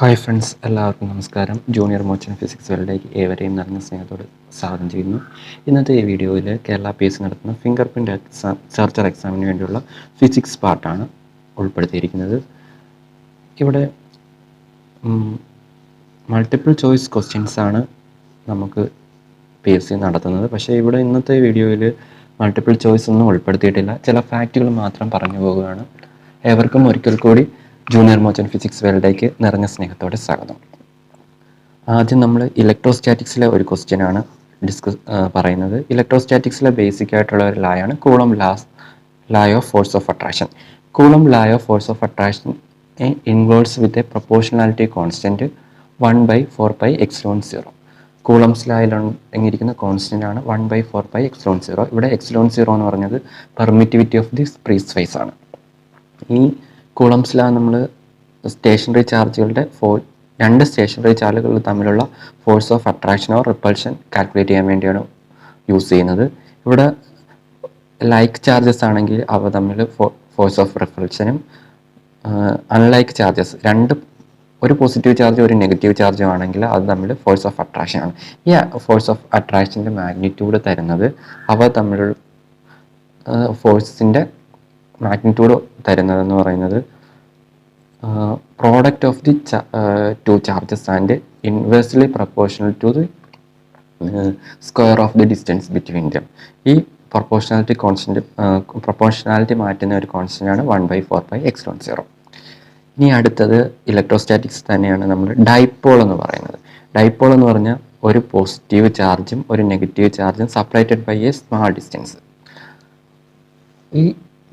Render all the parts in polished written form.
Hi friends, എല്ലാവർക്കും നമസ്കാരം. Junior മോർച്ചൻ്റ് physics വേൾഡിലേക്ക് ഏവരെയും നിറഞ്ഞ സ്നേഹത്തോട് സ്വാഗതം ചെയ്യുന്നു. ഇന്നത്തെ ഈ വീഡിയോയിൽ കേരള PSC നടത്തുന്ന ഫിംഗർ പ്രിൻ്റ് സെർച്ചർ എക്സാമിന് വേണ്ടിയുള്ള ഫിസിക്സ് പാർട്ടാണ് ഉൾപ്പെടുത്തിയിരിക്കുന്നത്. ഇവിടെ മൾട്ടിപ്പിൾ ചോയ്സ് ക്വസ്റ്റ്യൻസാണ് നമുക്ക് PSC നടത്തുന്നത്. പക്ഷേ ഇവിടെ ഇന്നത്തെ വീഡിയോയിൽ മൾട്ടിപ്പിൾ ചോയ്സ് ഒന്നും ഉൾപ്പെടുത്തിയിട്ടില്ല. ചില ഫാക്റ്റുകൾ മാത്രം പറഞ്ഞു പോവുകയാണ്. ഏവർക്കും ഒരിക്കൽ കൂടി ജൂനിയർ മോർച്ചൻ്റ് ഫിസിക്സ് വേൾഡിലേക്ക് നിറഞ്ഞ സ്നേഹത്തോടെ സ്വാഗതം. ആദ്യം നമ്മൾ ഇലക്ട്രോസ്റ്റാറ്റിക്സിലെ ഒരു ക്വസ്റ്റ്യനാണ് പറയുന്നത്. ഇലക്ട്രോസ്റ്റാറ്റിക്സിലെ ബേസിക് ആയിട്ടുള്ള ഒരു ലായാണ് Coulomb law of force of attraction. Coulomb law of force of attraction inverse with a proportionality constant 1/4πε0. Coulomb's ലായിൽ അടങ്ങിയിരിക്കുന്ന കോൺസ്റ്റൻ്റ് ആണ് 1/4πε0. ഇവിടെ ε0 എന്ന് പറഞ്ഞത് permittivity of the free space ആണ്. ഈ കൂളംസ് ലാ നമ്മൾ സ്റ്റേഷനറി ചാർജുകളുടെ രണ്ട് സ്റ്റേഷനറി ചാർജുകൾ തമ്മിലുള്ള ഫോഴ്സ് ഓഫ് അട്രാക്ഷനോ റിപ്പൾഷൻ കാൽക്കുലേറ്റ് ചെയ്യാൻ വേണ്ടിയാണ് യൂസ് ചെയ്യുന്നത്. ഇവിടെ ലൈക്ക് ചാർജസ് ആണെങ്കിൽ അവ തമ്മിൽ ഫോഴ്സ് ഓഫ് റിപ്പൾഷനും, അൺലൈക്ക് ചാർജസ് ഒരു പോസിറ്റീവ് ചാർജ് ഒരു നെഗറ്റീവ് ചാർജും ആണെങ്കിൽ അത് തമ്മിൽ ഫോഴ്സ് ഓഫ് അട്രാക്ഷൻ ആണ്. ഈ ഫോഴ്സ് ഓഫ് അട്രാക്ഷൻ്റെ മാഗ്നിറ്റ്യൂഡ് തരുന്നത് അവ തമ്മിലുള്ള ഫോഴ്സിൻ്റെ മാഗ്നിറ്റ്യൂഡ് തരുന്നതെന്ന് പറയുന്നത് product of the two charges and inversely proportional to the square of the distance between them. ഈ പ്രൊപ്പോർഷണാലിറ്റി മാറ്റുന്ന ഒരു കോൺസ്റ്റൻ്റ് ആണ് 1/4πε0. ഇനി അടുത്തത് ഇലക്ട്രോസ്റ്റാറ്റിക്സ് തന്നെയാണ് നമ്മൾ ഡൈപോൾ എന്ന് പറയുന്നത്. ഡൈപോൾ എന്ന് പറഞ്ഞാൽ ഒരു പോസിറ്റീവ് ചാർജും ഒരു നെഗറ്റീവ് ചാർജും separated by a small distance. ഈ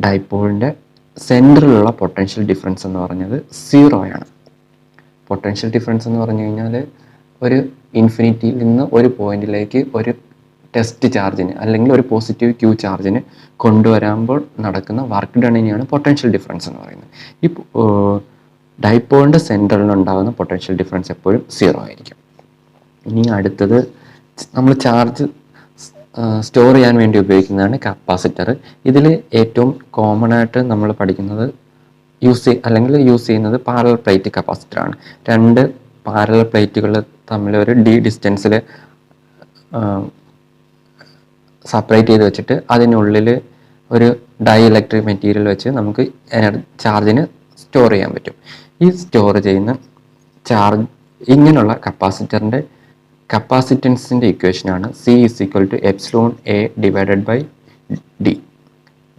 ഡൈപോളിൻ്റെ സെൻറ്ററിലുള്ള പൊട്ടൻഷ്യൽ ഡിഫറൻസ് എന്ന് പറഞ്ഞത് 0 ആണ്. പൊട്ടൻഷ്യൽ ഡിഫറൻസ് എന്ന് പറഞ്ഞു കഴിഞ്ഞാൽ ഒരു ഇൻഫിനിറ്റിയിൽ നിന്ന് ഒരു പോയിന്റിലേക്ക് ഒരു ടെസ്റ്റ് ചാർജിന് അല്ലെങ്കിൽ ഒരു പോസിറ്റീവ് ക്യൂ ചാർജിന് കൊണ്ടുവരുമ്പോൾ നടക്കുന്ന വർക്ക് ഡണിനെയാണ് പൊട്ടൻഷ്യൽ ഡിഫറൻസ് എന്ന് പറയുന്നത്. ഈ ഡൈപോളിൻ്റെ സെൻറ്ററിൽ ഉണ്ടാകുന്ന പൊട്ടൻഷ്യൽ ഡിഫറൻസ് എപ്പോഴും 0 ആയിരിക്കും. ഇനി അടുത്തത് നമ്മൾ ചാർജ് സ്റ്റോർ ചെയ്യാൻ വേണ്ടി ഉപയോഗിക്കുന്നതാണ് കപ്പാസിറ്റർ. ഇതിൽ ഏറ്റവും കോമൺ ആയിട്ട് നമ്മൾ പഠിക്കുന്നത് യൂസ് ചെയ്യുന്നത് പാരലൽ പ്ലേറ്റ് കപ്പാസിറ്ററാണ്. രണ്ട് പാരലൽ പ്ലേറ്റുകൾ തമ്മിൽ ഒരു ഡിസ്റ്റൻസിൽ സെപ്പറേറ്റ് ചെയ്ത് വെച്ചിട്ട് അതിനുള്ളിൽ ഒരു ഡൈ ഇലക്ട്രിക് മെറ്റീരിയൽ വെച്ച് നമുക്ക് ചാർജിന് സ്റ്റോർ ചെയ്യാൻ പറ്റും. ഈ സ്റ്റോർ ചെയ്യുന്ന ചാർജ് ഇങ്ങനെയുള്ള കപ്പാസിറ്ററിൻ്റെ കപ്പാസിറ്റൻസിൻ്റെ ഇക്വേഷനാണ് C =ε/A/d.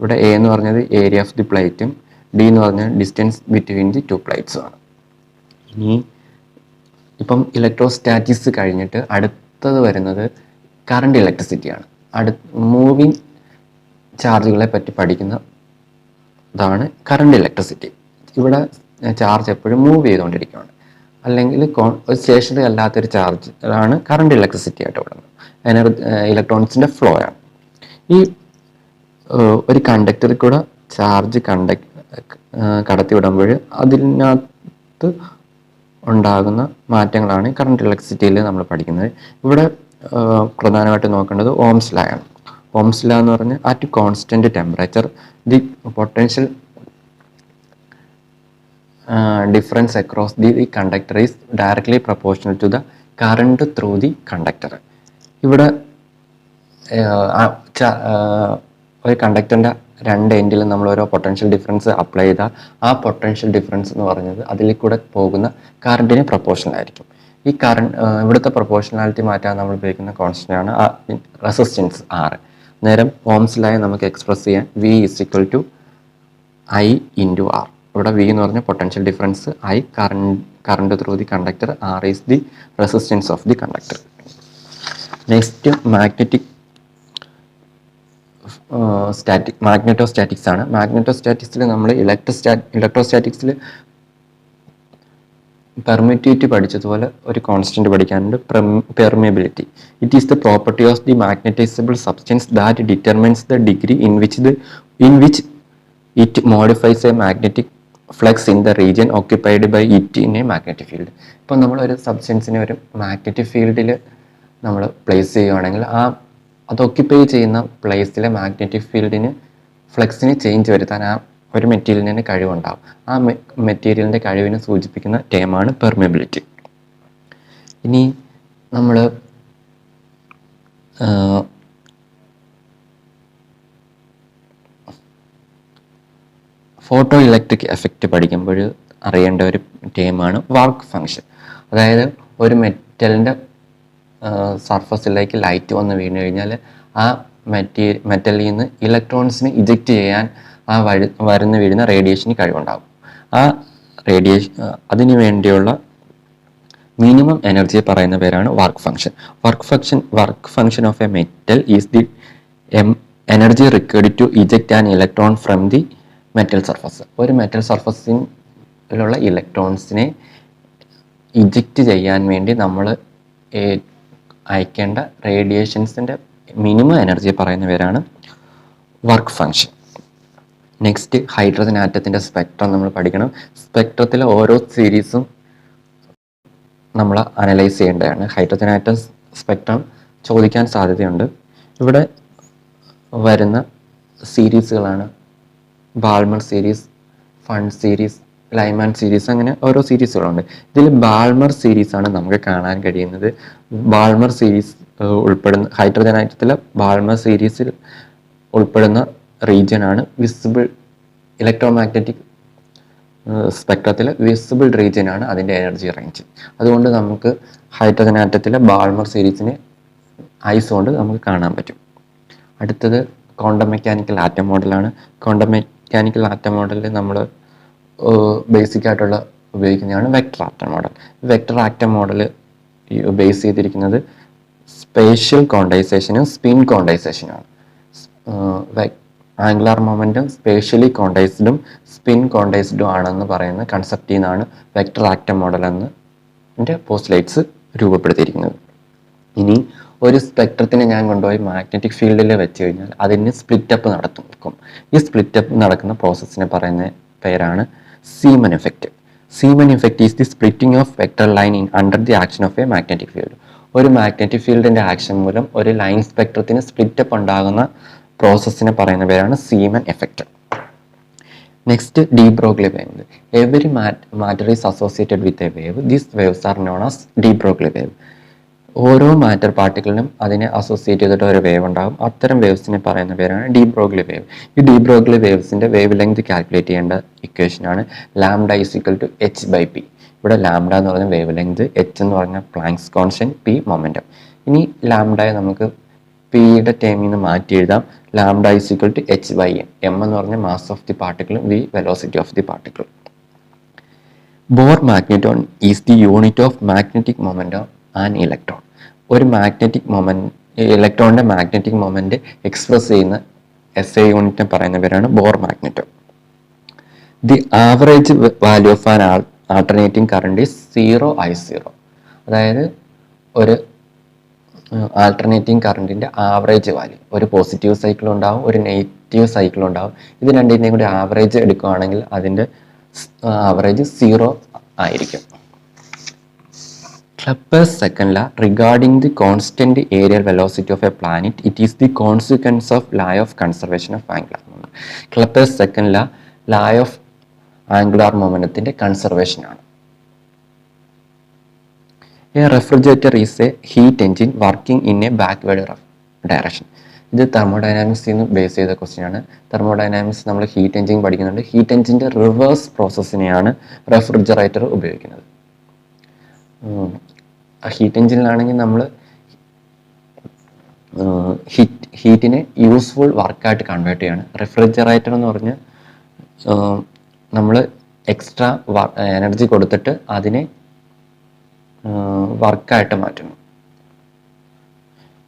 ഇവിടെ A എന്ന് പറഞ്ഞത് ഏരിയ ഓഫ് ദി പ്ലേറ്റും D എന്ന് പറഞ്ഞാൽ ഡിസ്റ്റൻസ് ബിറ്റ്വീൻ ദി ടു പ്ലേറ്റ്സും ആണ്. ഇനി ഇപ്പം ഇലക്ട്രോസ്റ്റാറ്റിക്സ് കഴിഞ്ഞിട്ട് അടുത്തത് വരുന്നത് കറണ്ട് ഇലക്ട്രിസിറ്റിയാണ്. മൂവിങ് ചാർജുകളെ പറ്റി പഠിക്കുന്നതാണ് കറണ്ട് ഇലക്ട്രിസിറ്റി. ഇവിടെ ചാർജ് എപ്പോഴും മൂവ് ചെയ്തുകൊണ്ടിരിക്കുകയാണ്. അല്ലെങ്കിൽ ഒരു സ്റ്റേഷനറി അല്ലാത്തൊരു ചാർജ് ആണ് കറണ്ട് ഇലക്ട്രിസിറ്റി ആയിട്ട് വിടുന്നത്. ഇലക്ട്രോണിക്സിൻ്റെ ഫ്ലോ ആണ്. ഈ ഒരു കണ്ടക്ടറിൽ കൂടെ ചാർജ് കടത്തി വിടുമ്പോൾ അതിനകത്ത് ഉണ്ടാകുന്ന മാറ്റങ്ങളാണ് കറണ്ട് ഇലക്ട്രിസിറ്റിയിൽ നമ്മൾ പഠിക്കുന്നത്. ഇവിടെ പ്രധാനമായിട്ട് നോക്കേണ്ടത് ഓംസ് ലാ ആണ്. ഓംസ് ലാ എന്ന് പറഞ്ഞാൽ at constant temperature the potential difference across the conductor is directly proportional to the current through the conductor. ഇവിടെ ഒരു കണ്ടക്ടറിൻ്റെ രണ്ട് എൻഡിലും നമ്മൾ ഓരോ പൊട്ടൻഷ്യൽ ഡിഫറൻസ് അപ്ലൈ ചെയ്താൽ ആ പൊട്ടൻഷ്യൽ ഡിഫറൻസ് എന്ന് പറയുന്നത് അതിൽ കൂടെ പോകുന്ന കറണ്ടിന് പ്രൊപ്പോർഷണൽ ആയിരിക്കും. ഈ ഇവിടുത്തെ പ്രൊപ്പോർഷണാലിറ്റി മാറ്റാൻ നമ്മൾ ഉപയോഗിക്കുന്ന കോൺസ്റ്റൻ്റ് ആണ് റെസിസ്റ്റൻസ് R. നേരം ഓംസ് ലായെ നമുക്ക് എക്സ്പ്രസ് ചെയ്യാൻ V = I × R. ഇവിടെ V എന്ന് പറഞ്ഞാൽ potential difference, I current through the conductor, R is the resistance of the conductor. Next magnetostatics ആണ്. മാഗ്നെറ്റോസ്റ്റാറ്റിക്സിൽ നമ്മൾ ഇലക്ട്രോസ്റ്റാറ്റിക്സിൽ പെർമിറ്റിവിറ്റി പഠിച്ചതുപോലെ ഒരു കോൺസ്റ്റന്റ് പഠിക്കാനുണ്ട്, permeability. It is the property of the magnetisable substance that determines the degree in which it modifies a magnetic flux in the region occupied by it in a magnetic field. ഇപ്പോൾ നമ്മൾ ഒരു സബ്സ്റ്റൻസിനെ ഒരു magnetic ഫീൽഡിൽ നമ്മൾ place ചെയ്യുകയാണെങ്കിൽ അത് occupy ചെയ്യുന്ന പ്ലേസിലെ magnetic ഫീൽഡിന് ഫ്ലക്സിന് ചേഞ്ച് വരുത്താൻ ആ ഒരു മെറ്റീരിയലിന് കഴിവുണ്ടാകും. ആ മെറ്റീരിയലിൻ്റെ കഴിവിനെ സൂചിപ്പിക്കുന്ന ടേമാണ് പെർമിയബിലിറ്റി. ഇനി നമ്മൾ ഫോട്ടോ ഇലക്ട്രിക് എഫക്റ്റ് പഠിക്കുമ്പോൾ അറിയേണ്ട ഒരു ടേമാണ് വർക്ക് ഫങ്ഷൻ. അതായത് ഒരു മെറ്റലിൻ്റെ സർഫസിലേക്ക് ലൈറ്റ് വന്ന് വീണ് കഴിഞ്ഞാൽ ആ മെറ്റലിൽ നിന്ന് ഇലക്ട്രോൺസിനെ ഇജക്റ്റ് ചെയ്യാൻ ആ വരുന്ന വീഴുന്ന റേഡിയേഷന് കഴിവുണ്ടാകും. ആ അതിനു വേണ്ടിയുള്ള മിനിമം എനർജി പറയുന്ന പേരാണ് work function. Work function of a metal is the energy required to eject an electron from the metal surface. ഒരു മെറ്റൽ സർഫസിലുള്ള ഇലക്ട്രോൺസിനെ ഇജക്റ്റ് ചെയ്യാൻ വേണ്ടി നമ്മൾ അയക്കേണ്ട റേഡിയേഷൻസിൻ്റെ മിനിമം എനർജി പറയുന്ന പേരാണ് വർക്ക് ഫങ്ഷൻ. നെക്സ്റ്റ്, ഹൈഡ്രജൻ ആറ്റത്തിൻ്റെ സ്പെക്ട്രം നമ്മൾ പഠിക്കണം. സ്പെക്ട്രത്തിലെ ഓരോ സീരീസും നമ്മൾ അനലൈസ് ചെയ്യേണ്ടതാണ്. ഹൈഡ്രജൻ ആറ്റം സ്പെക്ട്രം ചോദിക്കാൻ സാധ്യതയുണ്ട്. ഇവിടെ വരുന്ന സീരീസുകളാണ് Balmer series, Pfund series, Lyman series, അങ്ങനെ ഓരോ സീരീസുകളുണ്ട്. ഇതിൽ ബാൾമർ സീരീസാണ് നമുക്ക് കാണാൻ കഴിയുന്നത്. ബാൾമർ സീരീസ് ഉൾപ്പെടുന്ന ഹൈഡ്രജൻ ആറ്റത്തിലെ ബാൾമർ സീരീസിൽ ഉൾപ്പെടുന്ന റീജിയനാണ് വിസിബിൾ. ഇലക്ട്രോമാഗ്നറ്റിക് സ്പെക്ട്രത്തിലെ വിസിബിൾ റീജിയനാണ് അതിൻ്റെ എനർജി റേഞ്ച്. അതുകൊണ്ട് നമുക്ക് ഹൈഡ്രജൻ ആറ്റത്തിലെ ബാൾമർ സീരീസിനെ ഐസ് കൊണ്ട് നമുക്ക് കാണാൻ പറ്റും. അടുത്തത് ക്വാണ്ടം മെക്കാനിക്കൽ ആറ്റം മോഡലാണ്. ക്വാണ്ടം മെക്കാനിക്കൽ ആറ്റം മോഡലിൽ നമ്മൾ ബേസിക് ആയിട്ടുള്ള ഉപയോഗിക്കുന്നതാണ് vector atom model. Vector atom model base ചെയ്തിരിക്കുന്നത് സ്പേഷ്യൽ ക്വാണ്ടൈസേഷനും സ്പിൻ ക്വാണ്ടൈസേഷനുമാണ്. ആംഗുലാർ മൊമെൻറ്റം സ്പേഷ്യലി ക്വാണ്ടൈസ്ഡും സ്പിൻ ക്വാണ്ടൈസ്ഡും ആണെന്ന് പറയുന്ന കൺസെപ്റ്റിൽ നിന്നാണ് വെക്ടർ ആറ്റം മോഡൽ എന്നതിൻ്റെ പോസ്റ്റ്ലേറ്റ്സ് രൂപപ്പെടുത്തിയിരിക്കുന്നത്. ഇനി ഒരു സ്പെക്ട്രത്തിനെ ഞാൻ കൊണ്ടുപോയി മാഗ്നറ്റിക് ഫീൽഡിൽ വെച്ച് കഴിഞ്ഞാൽ അതിന് സ്പ്ലിറ്റപ്പ് നടക്കും. ഈ സ്പ്ലിറ്റപ്പ് നടക്കുന്ന പ്രോസസ്സിനെ പറയുന്ന പേരാണ് Zeeman effect. Zeeman effect is the splitting of vector line under the action of a magnetic field. ഒരു മാഗ്നറ്റിക് ഫീൽഡിൻ്റെ ആക്ഷൻ മൂലം ഒരു ലൈൻ സ്പെക്ട്രത്തിന് സ്പ്ലിറ്റപ്പ് ഉണ്ടാകുന്ന പ്രോസസ്സിനെ പറയുന്ന പേരാണ് Zeeman effect. Next, de Broglie wave. Every matter is associated with a wave. These waves are known as de Broglie wave. ഓരോ മാറ്റർ പാർട്ടിക്കിളിനും അതിനെ അസോസിയേറ്റ് ചെയ്തിട്ട് ഒരു വേവ് ഉണ്ടാകും. അത്തരം വേവ്സിനെ പറയുന്ന പേരാണ് ഡി ബ്രോഗ്ലി വേവ്. ഈ ഡി ബ്രോഗ്ലി വേവ്സിൻ്റെ വേവ് ലെങ്ത് കാൽക്കുലേറ്റ് ചെയ്യേണ്ട ഇക്വേഷനാണ് ലാംഡ ഈക്വൽ ടു h/p. ഇവിടെ ലാംഡ എന്ന് പറഞ്ഞ വേവ് ലെങ്ത്, h എന്ന് പറഞ്ഞ പ്ലാങ്ക്സ് കോൺസ്റ്റന്റ്, p മൊമെൻറ്റം. ഇനി ലാംഡയെ നമുക്ക് പിയുടെ ടേമിൽ നിന്ന് മാറ്റി എഴുതാം. Lambda equal to h/m. m എന്ന് പറഞ്ഞ mass of the particle, v velocity of the particle. Bore magneton is the unit of magnetic momentum an electron. ഒരു മാഗ്നറ്റിക് ഇലക്ട്രോണിൻ്റെ മാഗ്നറ്റിക് മൊമെൻറ്റ് എക്സ്പ്രസ് ചെയ്യുന്ന SI യൂണിറ്റിനെ പറയുന്ന പേരാണ് bore magneton. The average value of an alternating current is 0I0. അതായത് ഒരു alternating കറണ്ടിൻ്റെ average value, ഒരു positive cycle ഉണ്ടാവും, ഒരു negative cycle ഉണ്ടാവും. ഇത് രണ്ടിൻ്റെയും കൂടി ആവറേജ് എടുക്കുകയാണെങ്കിൽ അതിൻ്റെ ആവറേജ് 0 ആയിരിക്കും. Kepler's second law regarding the constant aerial velocity of a planet, it is the consequence of law of conservation of angular momentum. Kepler's second law of angular momentum conservation ആണ്. A refrigerator is a heat engine working in a backward direction. ഇത് തെർമോഡൈനാമിക്സിൽ നിന്ന് base ചെയ്ത question ആണ്. Thermodynamics നമ്മൾ heat engine പഠിക്കുന്നുണ്ട്. Heat എഞ്ചിൻ്റെ reverse പ്രോസസ്സിനെയാണ് refrigerator ഉപയോഗിക്കുന്നത്. Heat എഞ്ചിനിലാണെങ്കിൽ നമ്മൾ ഹീറ്റിനെ യൂസ്ഫുൾ വർക്കായിട്ട് കൺവേർട്ട് ചെയ്യാണ്. റെഫ്രിജറേറ്റർ എന്ന് പറഞ്ഞ് നമ്മൾ എക്സ്ട്രാ എനർജി കൊടുത്തിട്ട് അതിനെ വർക്കായിട്ട് മാറ്റുന്നു.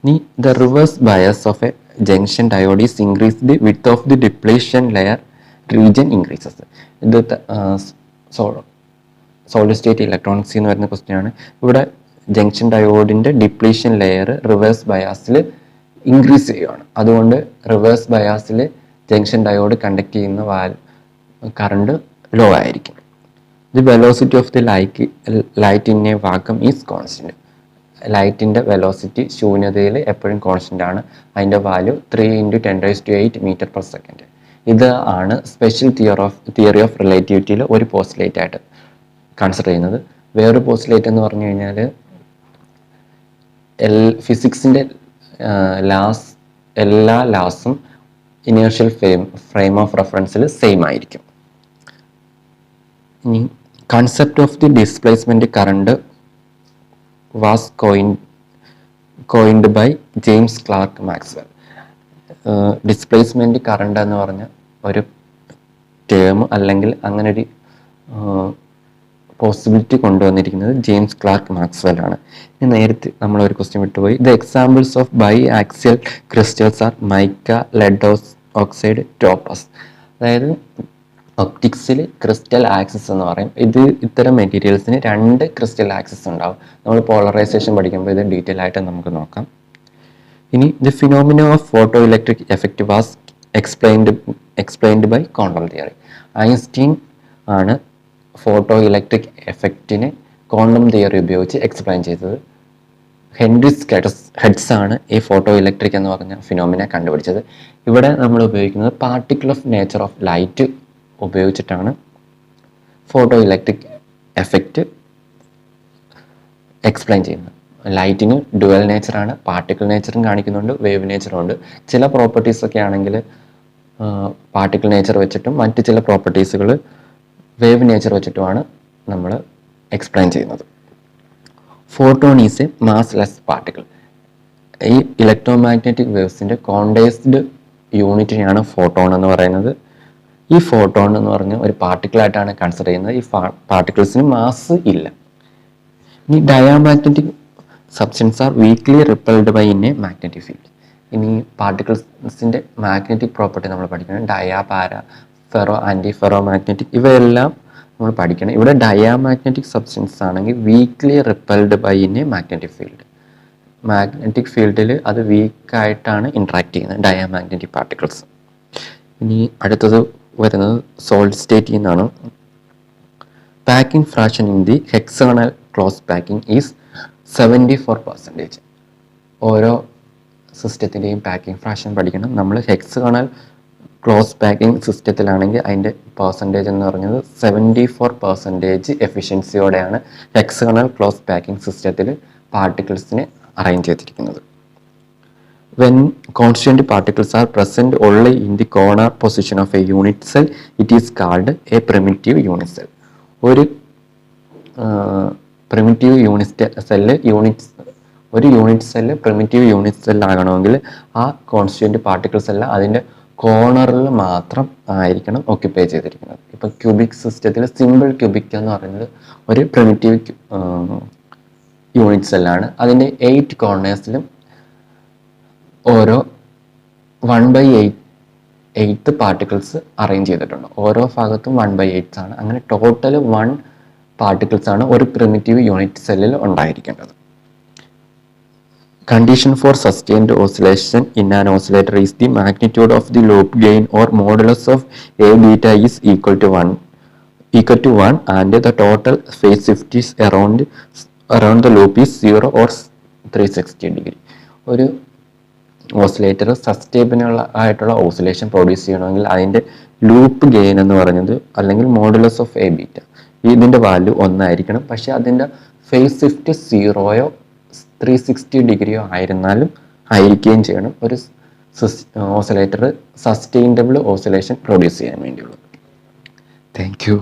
ഇനി the reverse bias of a junction diode is increase the width of the depletion layer region increases. ഇത് സോളിഡ് സ്റ്റേറ്റ് ഇലക്ട്രോണിക്സ് എന്ന് പറയുന്ന ക്വസ്റ്റ്യൻ ആണ്. ഇവിടെ ജംഗ്ഷൻ ഡയോഡിൻ്റെ ഡിപ്ലീഷൻ ലെയർ റിവേഴ്സ് ബയാസിൽ ഇൻക്രീസ് ചെയ്യുകയാണ്. അതുകൊണ്ട് റിവേഴ്സ് ബയാസിൽ ജംഗ്ഷൻ ഡയോഡ് കണ്ടക്ട് ചെയ്യുന്ന കറണ്ട് ലോ ആയിരിക്കും. The velocity of the light in a vacuum is constant. ലൈറ്റിൻ്റെ വെലോസിറ്റി ശൂന്യതയിൽ എപ്പോഴും കോൺസ്റ്റൻ്റ് ആണ്. അതിൻ്റെ വാല്യൂ 3 × 10⁸ മീറ്റർ പെർ സെക്കൻഡ്. ഇത് ആണ് സ്പെഷ്യൽ തിയറി ഓഫ് റിലേറ്റിവിറ്റിയിൽ ഒരു പോസ്റ്റുലേറ്റ് ആയിട്ട് കൺസിഡർ ചെയ്യുന്നത്. വേറൊരു പോസ്റ്റുലേറ്റ് എന്ന് പറഞ്ഞു കഴിഞ്ഞാൽ ഫിസിക്സിൻ്റെ എല്ലാ ലാസും ഇനേർഷ്യൽ ഫ്രെയിം ഓഫ് റെഫറൻസിൽ സെയിം ആയിരിക്കും. ഇനി concept of the displacement current was coined by James Clerk Maxwell. Displacement current എന്ന് പറഞ്ഞ ഒരു ടേം അല്ലെങ്കിൽ അങ്ങനെ ഒരു പോസിബിലിറ്റി കൊണ്ടുവന്നിരിക്കുന്നത് ജെയിംസ് ക്ലാർക്ക് മാക്സ്വെൽ ആണ്. ഇനി നേരത്തെ നമ്മളൊരു ക്വസ്റ്റ്യൻ വിട്ടുപോയി. The examples of biaxial crystals are mica, lead oxide, topaz. അതായത് ഒപ്റ്റിക്സിൽ ക്രിസ്റ്റൽ ആക്സിസ് എന്ന് പറയും. ഇത്തരം മെറ്റീരിയൽസിന് 2 ക്രിസ്റ്റൽ ആക്സിസ് ഉണ്ടാവും. നമ്മൾ പോളറൈസേഷൻ പഠിക്കുമ്പോൾ ഇത് ഡീറ്റെയിൽ ആയിട്ട് നമുക്ക് നോക്കാം. ഇനി the phenomena of photo electric effect was explained by quantum theory. Einstein ആണ് ഫോട്ടോ ഇലക്ട്രിക് എഫക്റ്റിനെ ക്വാണ്ടം തിയറി ഉപയോഗിച്ച് എക്സ്പ്ലെയിൻ ചെയ്തത്. ഹെൻറി ഹെഡ്സ് ആണ് ഈ ഫോട്ടോ ഇലക്ട്രിക് എന്ന് പറഞ്ഞ ഫിനോമിന കണ്ടുപിടിച്ചത്. ഇവിടെ നമ്മൾ ഉപയോഗിക്കുന്നത് particle of nature of light ഉപയോഗിച്ചിട്ടാണ് ഫോട്ടോ ഇലക്ട്രിക് എഫക്റ്റ് എക്സ്പ്ലെയിൻ ചെയ്യുന്നത്. ലൈറ്റിന് ഡുവൽ നേച്ചറാണ്, പാർട്ടിക്കിൾ നേച്ചറും കാണിക്കുന്നുണ്ട്, വേവ് നേച്ചറും ഉണ്ട്. ചില പ്രോപ്പർട്ടീസ് ഒക്കെ ആണെങ്കിൽ പാർട്ടിക്കിൾ നേച്ചർ വെച്ചിട്ടും മറ്റ് ചില പ്രോപ്പർട്ടീസുകൾ വേവ് നേച്ചർ വെച്ചിട്ടുമാണ് നമ്മൾ എക്സ്പ്ലെയിൻ ചെയ്യുന്നത്. Photon is A massless particle. ഈ ഇലക്ട്രോമാഗ്നറ്റിക് വേവ്സിൻ്റെ കോണ്ടൈസ്ഡ് യൂണിറ്റിനെയാണ് ഫോട്ടോൺ എന്ന് പറയുന്നത്. ഈ ഫോട്ടോൺ എന്ന് പറഞ്ഞ ഒരു പാർട്ടിക്കിളായിട്ടാണ് കൺസിഡർ ചെയ്യുന്നത്. ഈ പാർട്ടിക്കിൾസിന് മാസ് ഇല്ല. ഇനി diamagnetic substance are weakly repelled by in a magnetic field. ഇനി പാർട്ടിക്കിൾസിൻ്റെ മാഗ്നറ്റിക് പ്രോപ്പർട്ടി നമ്മൾ പഠിക്കണം. ഡയാ, പാര, ഫെറോ, ആൻറ്റി ഫെറോ മാഗ്നറ്റിക്, ഇവയെല്ലാം നമ്മൾ പഠിക്കണം. ഇവിടെ ഡയാമാഗ്നറ്റിക് സബ്സ്റ്റൻസ് ആണെങ്കിൽ weakly repelled by in a magnetic field. Magnetic ഫീൽഡിൽ അത് വീക്കായിട്ടാണ് ഇൻട്രാക്ട് ചെയ്യുന്നത് ഡയാമാഗ്നറ്റിക് പാർട്ടിക്കിൾസ്. ഇനി അടുത്തത് വരുന്നത് സോളിഡ് സ്റ്റേറ്റിൽ നിന്നാണ്. Packing fraction in the hexagonal close packing is 74%. ഓരോ സിസ്റ്റത്തിൻ്റെയും പാക്കിംഗ് ഫ്രാക്ഷൻ പഠിക്കണം. നമ്മൾ ഹെക്സഗണൽ ക്ലോസ് പാക്കിംഗ് സിസ്റ്റത്തിലാണെങ്കിൽ അതിൻ്റെ പെർസെൻറ്റേജ് എന്ന് പറഞ്ഞത് 74% എഫിഷ്യൻസിയോടെയാണ് ഹെക്സഗണൽ ക്ലോസ് പാക്കിംഗ് സിസ്റ്റത്തിൽ പാർട്ടിക്കിൾസിനെ അറേഞ്ച് ചെയ്തിരിക്കുന്നത്. When constant particles are present only in the corner position of a unit cell, it is called a primitive unit cell. ഒരു primitive unit cell primitive unit സെല്ലാകണമെങ്കിൽ ആ constituent particles എല്ലാം അതിൻ്റെ കോർണറിൽ മാത്രം ആയിരിക്കണം ഓക്യുപ്പൈ ചെയ്തിരിക്കുന്നത്. ഇപ്പം ക്യൂബിക് സിസ്റ്റത്തിൽ സിമ്പിൾ ക്യൂബിക് എന്ന് പറയുന്നത് ഒരു പ്രിമിറ്റീവ് യൂണിറ്റ് സെല്ലാണ്. അതിൻ്റെ 8 കോർണേഴ്സിലും ഓരോ 1/8 പാർട്ടിക്കിൾസ് അറേഞ്ച് ചെയ്തിട്ടുണ്ട്. ഓരോ ഭാഗത്തും 1/8 ആണ്. അങ്ങനെ ടോട്ടൽ 1 പാർട്ടിക്കിൾസ് ആണ് ഒരു പ്രിമിറ്റീവ് യൂണിറ്റ് സെല്ലിൽ ഉണ്ടായിരിക്കേണ്ടത്. Condition for sustained oscillation in an oscillator is the magnitude of the loop gain or modulus of A beta is equal to 1 and the total phase shift is around the loop is 0 or 360 degree. ഒരു oscillator sustainable ആയിട്ടുള്ള oscillation produce ചെയ്യണമെങ്കിൽ അതിൻ്റെ loop gain എന്ന് പറയുന്നത് അല്ലെങ്കിൽ modulus of A beta ഇതിൻ്റെ value 1 ആയിരിക്കണം. പക്ഷേ അതിൻ്റെ ഫേസ് ഷിഫ്റ്റ് 0യോ 360 ഡിഗ്രിയോ ആയിരിക്കുകയും ചെയ്യണം ഒരു ഓസിലേറ്റർ സസ്റ്റൈനബിൾ ഓസിലേഷൻ പ്രൊഡ്യൂസ് ചെയ്യാൻ വേണ്ടിയുള്ളത്. Thank you.